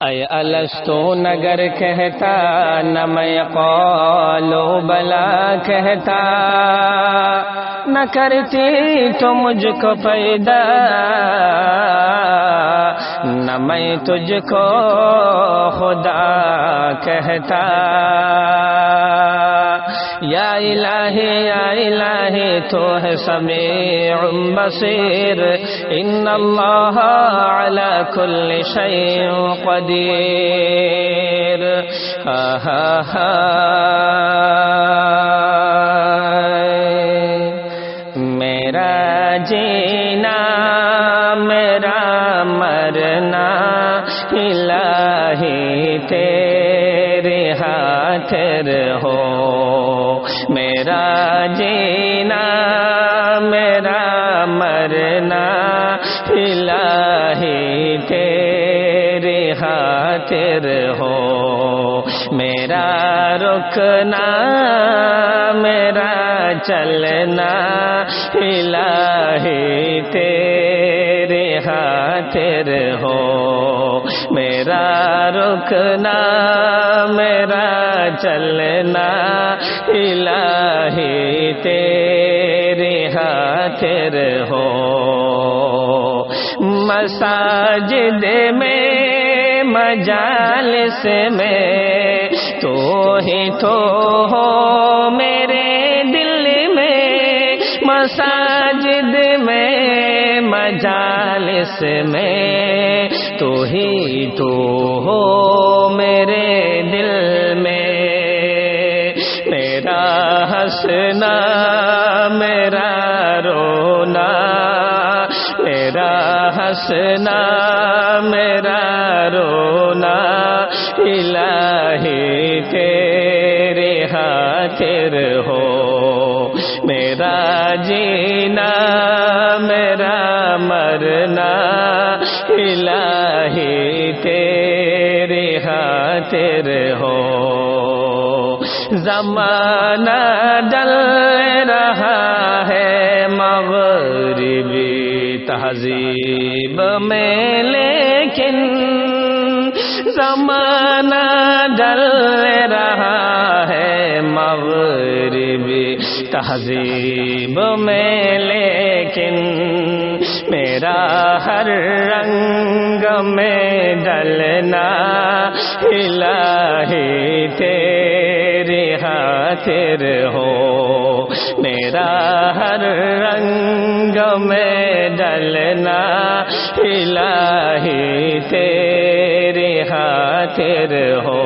اے الستو نگر کہتا نہ میں قولو بلا کہتا، نہ کرتی تو مجھ کو پیدا، نہ میں تجھ کو خدا کہتا۔ یا الہی تو ہے سمیع بصیر، ان اللہ علی کل شیء قدیر۔ میرا جینا میرا مرنا الہی تیرے ہاتھ رہو، میرا جینا میرا مرنا الہی تیرے ہاتھ رہو، میرا رکنا میرا چلنا الہی تیرے ہاتھ رہو، میرا رکنا میرا چلنا الہی تیرے ہاتھ رہو۔ مساجد میں مجالس میں تو ہی تو ہو میرے دل میں، مساجد میں مجالس میں تو ہی تو ہو میرے دل میں، میرا ہنسنا میرا رونا، میرا ہنسنا میرا رونا الہی تیرے ہاتھ رہو، میرا جینا میرا مرنا الہی تیرے ہاتھ رہو۔ زمانہ ڈل رہا ہے مغربی تہذیب میں، لیکن زمانہ ڈل رہا ہے مغربی تہذیب میں، لیکن میرا ہر رنگ میں ڈلنا الہی تیرے ہاتھ رہو، میرا ہر رنگ میں ڈلنا الہی تیرے ہاتھ رہو۔